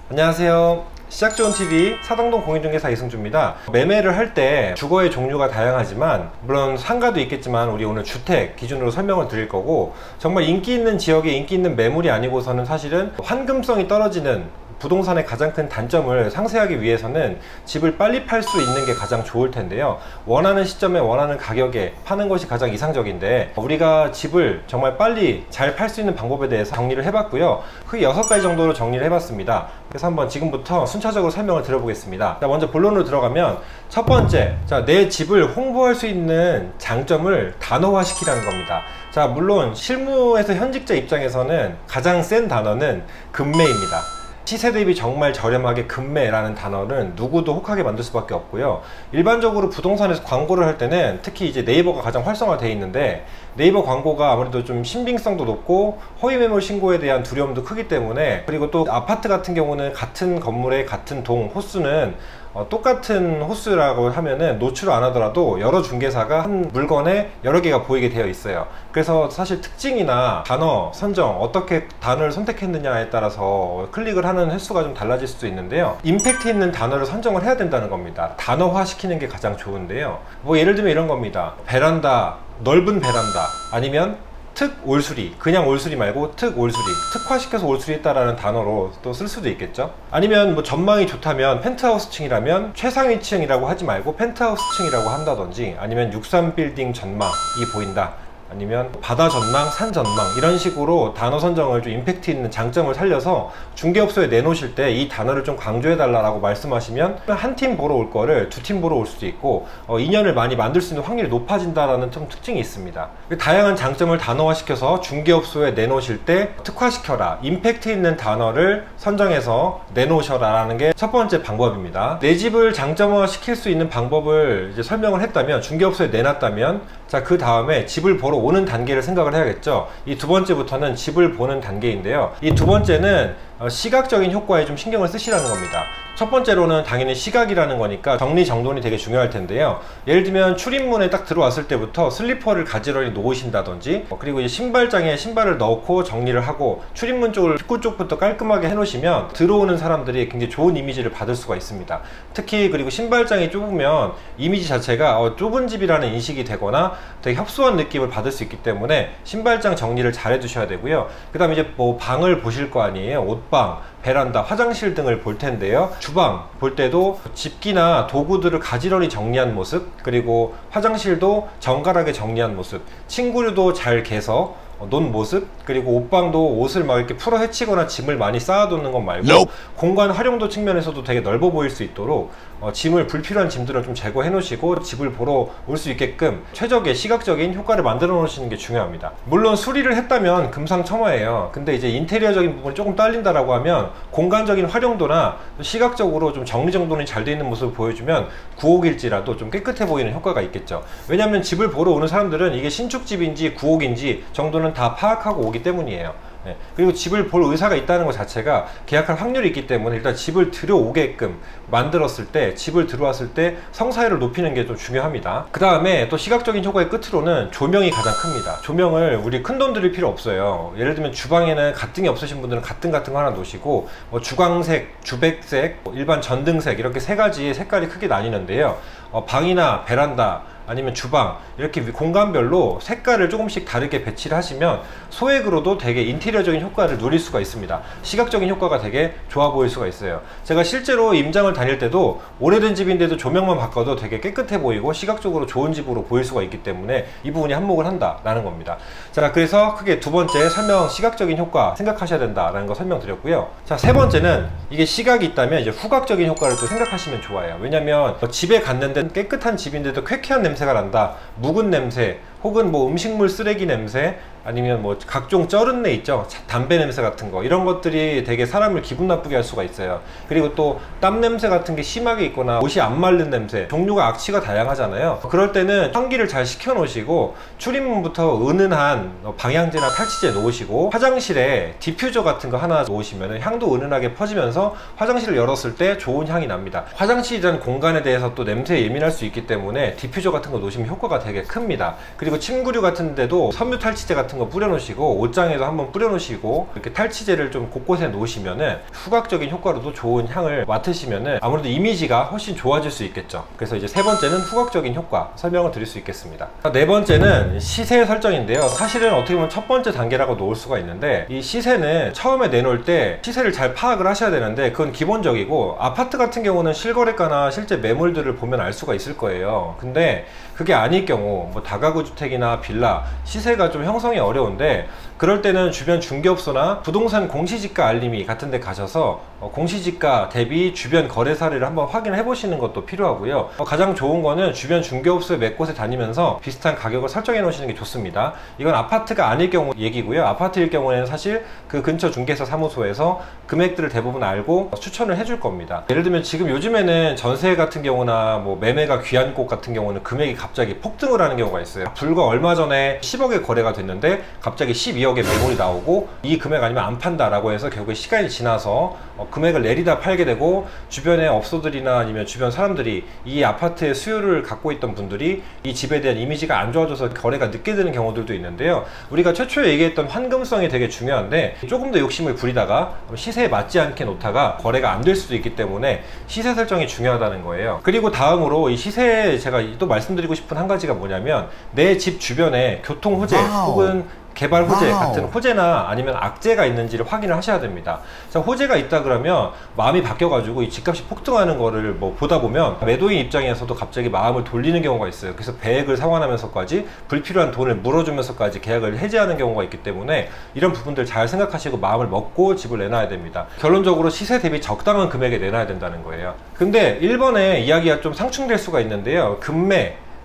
안녕하세요. 시작좋은TV 사당동 공인중개사 이승주입니다. 매매를 할 때 주거의 종류가 다양하지만 물론 상가도 있겠지만 우리 오늘 주택 기준으로 설명을 드릴 거고, 정말 인기 있는 지역에 인기 있는 매물이 아니고서는 사실은 환금성이 떨어지는 부동산의 가장 큰 단점을 상쇄하기 위해서는 집을 빨리 팔 수 있는 게 가장 좋을 텐데요, 원하는 시점에 원하는 가격에 파는 것이 가장 이상적인데, 우리가 집을 정말 빨리 잘 팔 수 있는 방법에 대해서 정리를 해봤고요. 크게 6가지 정도로 정리를 해봤습니다. 그래서 한번 지금부터 순차적으로 설명을 드려보겠습니다. 자, 먼저 본론으로 들어가면 첫 번째, 내 집을 홍보할 수 있는 장점을 단어화 시키라는 겁니다. 자, 물론 실무에서 현직자 입장에서는 가장 센 단어는 금매입니다. 시세 대비 정말 저렴하게 금매라는 단어는 누구도 혹하게 만들 수밖에 없고요. 일반적으로 부동산에서 광고를 할 때는 특히 이제 네이버가 가장 활성화되어 있는데, 네이버 광고가 아무래도 좀 신빙성도 높고 허위 매물 신고에 대한 두려움도 크기 때문에, 그리고 또 아파트 같은 경우는 같은 건물의 같은 동 호수는 똑같은 호수라고 하면은 노출을 안 하더라도 여러 중개사가 한 물건에 여러 개가 보이게 되어 있어요. 그래서 사실 특징이나 단어 선정, 어떻게 단어를 선택했느냐에 따라서 클릭을 하는 횟수가 좀 달라질 수도 있는데요, 임팩트 있는 단어를 선정을 해야 된다는 겁니다. 단어화 시키는 게 가장 좋은데요, 뭐 예를 들면 이런 겁니다. 베란다, 넓은 베란다, 아니면 특 올수리, 그냥 올수리 말고 특 올수리, 특화시켜서 올수리했다라는 단어로 또 쓸 수도 있겠죠. 아니면 뭐 전망이 좋다면 펜트하우스층이라면 최상위층이라고 하지 말고 펜트하우스층이라고 한다든지, 아니면 63빌딩 전망이 보인다, 아니면 바다 전망, 산 전망, 이런 식으로 단어 선정을 좀 임팩트 있는 장점을 살려서 중개업소에 내놓으실 때 이 단어를 좀 강조해 달라고 말씀하시면 한 팀 보러 올 거를 두 팀 보러 올 수도 있고, 인연을 많이 만들 수 있는 확률이 높아진다라는 좀 특징이 있습니다. 다양한 장점을 단어화 시켜서 중개업소에 내놓으실 때 특화시켜라, 임팩트 있는 단어를 선정해서 내놓으셔라 라는 게 첫 번째 방법입니다. 내 집을 장점화 시킬 수 있는 방법을 이제 설명을 했다면, 중개업소에 내놨다면, 자, 그 다음에 집을 보러 오는 단계를 생각을 해야겠죠. 이 두 번째부터는 집을 보는 단계인데요, 이 두 번째는 시각적인 효과에 좀 신경을 쓰시라는 겁니다. 첫 번째로는 당연히 시각이라는 거니까 정리정돈이 되게 중요할 텐데요, 예를 들면 출입문에 딱 들어왔을 때부터 슬리퍼를 가지런히 놓으신다든지, 그리고 이제 신발장에 신발을 넣고 정리를 하고 출입문 쪽을 입구 쪽부터 깔끔하게 해놓으시면 들어오는 사람들이 굉장히 좋은 이미지를 받을 수가 있습니다. 특히 그리고 신발장이 좁으면 이미지 자체가 좁은 집이라는 인식이 되거나 되게 협소한 느낌을 받을 수 있기 때문에 신발장 정리를 잘 해두셔야 되고요. 그 다음에 이제 뭐 방을 보실 거 아니에요. 옷방, 베란다, 화장실 등을 볼 텐데요, 주방 볼 때도 집기나 도구들을 가지런히 정리한 모습, 그리고 화장실도 정갈하게 정리한 모습, 침구류도 잘 개서 놓은 모습, 그리고 옷방도 옷을 막 이렇게 풀어 헤치거나 짐을 많이 쌓아두는 것 말고 공간 활용도 측면에서도 되게 넓어 보일 수 있도록 불필요한 짐들을 좀 제거해 놓으시고 집을 보러 올 수 있게끔 최적의 시각적인 효과를 만들어 놓으시는 게 중요합니다. 물론 수리를 했다면 금상첨화예요. 근데 이제 인테리어적인 부분이 조금 딸린다라고 하면 공간적인 활용도나 시각적으로 좀 정리정돈이 잘 돼 있는 모습을 보여주면 구옥일지라도 좀 깨끗해 보이는 효과가 있겠죠. 왜냐하면 집을 보러 오는 사람들은 이게 신축집인지 구옥인지 정도는 다 파악하고 오기 때문이에요. 그리고 집을 볼 의사가 있다는 것 자체가 계약할 확률이 있기 때문에 일단 집을 들여오게끔 만들었을 때, 집을 들어왔을 때 성사율을 높이는 게 좀 중요합니다. 그 다음에 또 시각적인 효과의 끝으로는 조명이 가장 큽니다. 조명을 우리 큰돈 들일 필요 없어요. 예를 들면 주방에는 가등이 없으신 분들은 가등 같은 거 하나 놓으시고, 주광색, 주백색, 일반 전등색, 이렇게 세 가지 색깔이 크게 나뉘는데요, 방이나 베란다 아니면 주방, 이렇게 공간별로 색깔을 조금씩 다르게 배치를 하시면 소액으로도 되게 인테리어적인 효과를 누릴 수가 있습니다. 시각적인 효과가 되게 좋아 보일 수가 있어요. 제가 실제로 임장을 다닐 때도 오래된 집인데도 조명만 바꿔도 되게 깨끗해 보이고 시각적으로 좋은 집으로 보일 수가 있기 때문에 이 부분이 한몫을 한다라는 겁니다. 자, 그래서 크게 두 번째 설명, 시각적인 효과 생각하셔야 된다라는 거 설명드렸고요. 자, 세 번째는 이게 시각이 있다면 이제 후각적인 효과를 또 생각하시면 좋아요. 왜냐면 집에 갔는데 깨끗한 집인데도 쾌쾌한 냄새가 난다, 묵은 냄새, 혹은 뭐 음식물 쓰레기 냄새, 아니면 뭐 각종 쩔은내 있죠, 담배 냄새 같은 거, 이런 것들이 되게 사람을 기분 나쁘게 할 수가 있어요. 그리고 또 땀 냄새 같은 게 심하게 있거나 옷이 안 마른 냄새, 종류가 악취가 다양하잖아요. 그럴 때는 환기를 잘 시켜 놓으시고 출입문부터 은은한 방향제나 탈취제 놓으시고, 화장실에 디퓨저 같은 거 하나 놓으시면 향도 은은하게 퍼지면서 화장실을 열었을 때 좋은 향이 납니다. 화장실이라는 공간에 대해서 또 냄새에 예민할 수 있기 때문에 디퓨저 같은 거 놓으시면 효과가 되게 큽니다. 그리고 그리고 침구류 같은 데도 섬유 탈취제 같은 거 뿌려 놓으시고 옷장에도 한번 뿌려 놓으시고 이렇게 탈취제를 좀 곳곳에 놓으시면은 후각적인 효과로도 좋은 향을 맡으시면은 아무래도 이미지가 훨씬 좋아질 수 있겠죠. 그래서 이제 세 번째는 후각적인 효과 설명을 드릴 수 있겠습니다. 네 번째는 시세 설정인데요. 사실은 어떻게 보면 첫 번째 단계라고 놓을 수가 있는데, 이 시세는 처음에 내놓을 때 시세를 잘 파악을 하셔야 되는데 그건 기본적이고, 아파트 같은 경우는 실거래가나 실제 매물들을 보면 알 수가 있을 거예요. 근데 그게 아닐 경우 뭐 다가구 주택이나 빌라 시세가 좀 형성이 어려운데, 그럴 때는 주변 중개업소나 부동산 공시지가 알림이 같은 데 가셔서 공시지가 대비 주변 거래 사례를 한번 확인해 보시는 것도 필요하고요. 가장 좋은 거는 주변 중개업소에 몇 곳에 다니면서 비슷한 가격을 설정해 놓으시는 게 좋습니다. 이건 아파트가 아닐 경우 얘기고요. 아파트일 경우에는 사실 그 근처 중개사 사무소에서 금액들을 대부분 알고 추천을 해줄 겁니다. 예를 들면 지금 요즘에는 전세 같은 경우나 뭐 매매가 귀한 곳 같은 경우는 금액이 갑자기 폭등을 하는 경우가 있어요. 불과 얼마 전에 10억에 거래가 됐는데 갑자기 12억의 매물이 나오고, 이 금액 아니면 안 판다 라고 해서 결국에 시간이 지나서 금액을 내리다 팔게 되고, 주변의 업소들이나 아니면 주변 사람들이 이 아파트의 수요를 갖고 있던 분들이 이 집에 대한 이미지가 안 좋아져서 거래가 늦게 되는 경우들도 있는데요. 우리가 최초에 얘기했던 환금성이 되게 중요한데, 조금 더 욕심을 부리다가 시세에 맞지 않게 놓다가 거래가 안 될 수도 있기 때문에 시세 설정이 중요하다는 거예요. 그리고 다음으로 이 시세에 제가 또 말씀드리고 싶은 한 가지가 뭐냐면, 내 집 주변에 교통 호재 혹은 개발 호재 같은 호재나 아니면 악재가 있는지를 확인을 하셔야 됩니다. 자, 호재가 있다 그러면 마음이 바뀌어가지고 이 집값이 폭등하는 거를 뭐 보다 보면 매도인 입장에서도 갑자기 마음을 돌리는 경우가 있어요. 그래서 배액을 상환하면서까지 불필요한 돈을 물어주면서까지 계약을 해지하는 경우가 있기 때문에 이런 부분들 잘 생각하시고 마음을 먹고 집을 내놔야 됩니다. 결론적으로 시세 대비 적당한 금액에 내놔야 된다는 거예요. 근데 1번에 이야기가 좀 상충될 수가 있는데요.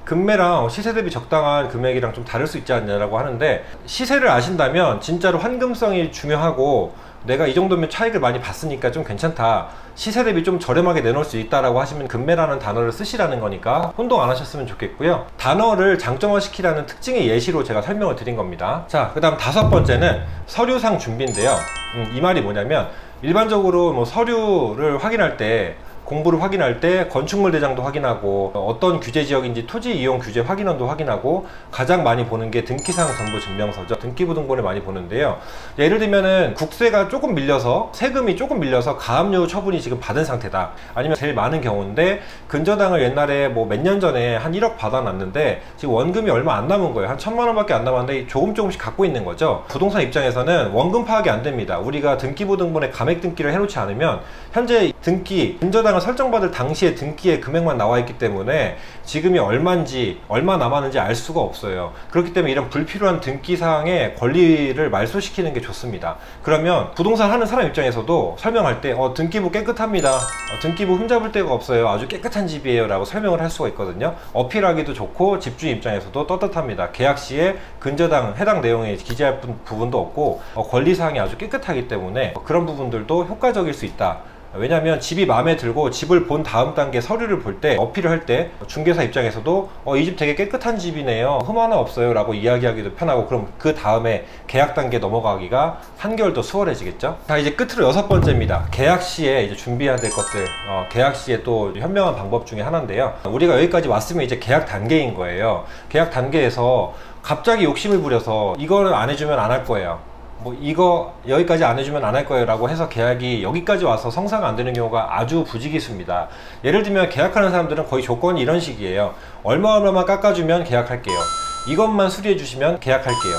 금매랑 시세 대비 적당한 금액이랑 좀 다를 수 있지 않냐라고 하는데, 시세를 아신다면 진짜로 환금성이 중요하고 내가 이 정도면 차익을 많이 봤으니까 좀 괜찮다, 시세 대비 좀 저렴하게 내놓을 수 있다라고 하시면 금매라는 단어를 쓰시라는 거니까 혼동 안 하셨으면 좋겠고요. 단어를 장점화 시키라는 특징의 예시로 제가 설명을 드린 겁니다. 자, 그 다음 다섯 번째는 서류상 준비인데요. 이 말이 뭐냐면, 일반적으로 뭐 서류를 확인할 때, 공부를 확인할 때 건축물 대장도 확인하고, 어떤 규제 지역인지 토지 이용 규제 확인원도 확인하고, 가장 많이 보는 게 등기상 정보 증명서죠. 등기부등본을 많이 보는데요. 예를 들면은 국세가 조금 밀려서, 세금이 조금 밀려서 가압류 처분이 지금 받은 상태다, 아니면 제일 많은 경우인데 근저당을 옛날에 뭐 몇 년 전에 한 1억 받아놨는데 지금 원금이 얼마 안 남은 거예요. 한 1000만 원밖에 안 남았는데 조금씩 갖고 있는 거죠. 부동산 입장에서는 원금 파악이 안 됩니다. 우리가 등기부등본에 감액 등기를 해놓지 않으면 현재 등기 근저당을 설정받을 당시에 등기의 금액만 나와 있기 때문에 지금이 얼마인지 얼마 남았는지 알 수가 없어요. 그렇기 때문에 이런 불필요한 등기사항의 권리를 말소시키는 게 좋습니다. 그러면 부동산 하는 사람 입장에서도 설명할 때 등기부 깨끗합니다, 등기부 흠잡을 데가 없어요, 아주 깨끗한 집이에요 라고 설명을 할 수가 있거든요. 어필하기도 좋고 집주인 입장에서도 떳떳합니다. 계약 시에 근저당 해당 내용에 기재할 부분도 없고 권리사항이 아주 깨끗하기 때문에 그런 부분들도 효과적일 수 있다. 왜냐하면 집이 마음에 들고 집을 본 다음 단계 서류를 볼 때, 어필을 할 때 중개사 입장에서도 이 집 되게 깨끗한 집이네요, 흠 하나 없어요 라고 이야기하기도 편하고, 그럼 그 다음에 계약 단계 넘어가기가 한결 더 수월해지겠죠. 자, 이제 끝으로 여섯 번째입니다. 계약 시에 이제 준비해야 될 것들, 계약 시에 또 현명한 방법 중에 하나인데요. 우리가 여기까지 왔으면 이제 계약 단계인 거예요. 계약 단계에서 갑자기 욕심을 부려서 이거를 안 해주면 안 할 거예요, 뭐 이거 여기까지 안 해주면 안 할 거예요 라고 해서 계약이 여기까지 와서 성사가 안 되는 경우가 아주 부지기수입니다. 예를 들면 계약하는 사람들은 거의 조건이 이런 식이에요. 얼마만 깎아주면 계약할게요, 이것만 수리해 주시면 계약할게요,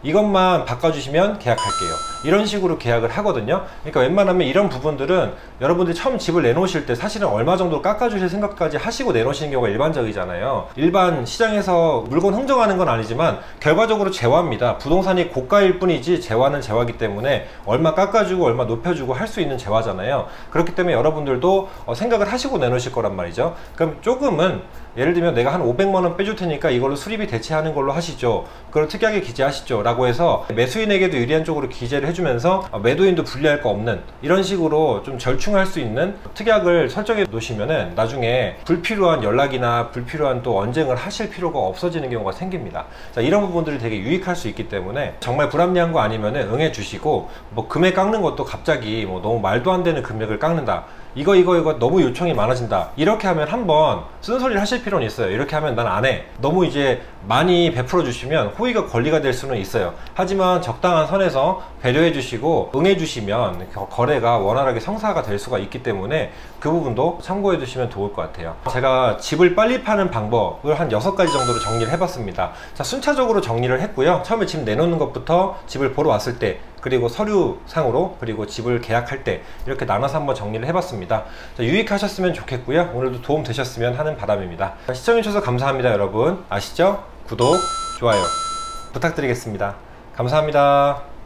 이것만 바꿔주시면 계약할게요, 이런 식으로 계약을 하거든요. 그러니까 웬만하면 이런 부분들은 여러분들이 처음 집을 내놓으실 때 사실은 얼마 정도 깎아주실 생각까지 하시고 내놓으시는 경우가 일반적이잖아요. 일반 시장에서 물건 흥정하는 건 아니지만 결과적으로 재화입니다. 부동산이 고가일 뿐이지 재화는 재화이기 때문에 얼마 깎아주고 얼마 높여주고 할 수 있는 재화잖아요. 그렇기 때문에 여러분들도 생각을 하시고 내놓으실 거란 말이죠. 그럼 조금은, 예를 들면 내가 한 500만원 빼줄 테니까 이걸로 수리비 대체하는 걸로 하시죠, 그걸 특이하게 기재하시죠 라고 해서 매수인에게도 유리한 쪽으로 기재를 해주면서 매도인도 불리할 거 없는 이런 식으로 좀 절충할 수 있는 특약을 설정해 놓으시면은 나중에 불필요한 연락이나 불필요한 또 언쟁을 하실 필요가 없어지는 경우가 생깁니다. 자, 이런 부분들이 되게 유익할 수 있기 때문에 정말 불합리한 거 아니면은 응해 주시고, 뭐 금액 깎는 것도 갑자기 뭐 너무 말도 안 되는 금액을 깎는다, 이거 너무 요청이 많아진다, 이렇게 하면 한번 쓴소리를 하실 필요는 있어요. 이렇게 하면 난 안 해, 너무 이제 많이 베풀어 주시면 호의가 권리가 될 수는 있어요. 하지만 적당한 선에서 배려해 주시고 응해 주시면 거래가 원활하게 성사가 될 수가 있기 때문에 그 부분도 참고해 두시면 좋을 것 같아요. 제가 집을 빨리 파는 방법을 한 6가지 정도로 정리를 해 봤습니다. 자, 순차적으로 정리를 했고요. 처음에 집 내놓는 것부터 집을 보러 왔을 때, 그리고 서류상으로, 그리고 집을 계약할 때, 이렇게 나눠서 한번 정리를 해봤습니다. 자, 유익하셨으면 좋겠고요. 오늘도 도움 되셨으면 하는 바람입니다. 시청해주셔서 감사합니다. 여러분 아시죠? 구독, 좋아요 부탁드리겠습니다. 감사합니다.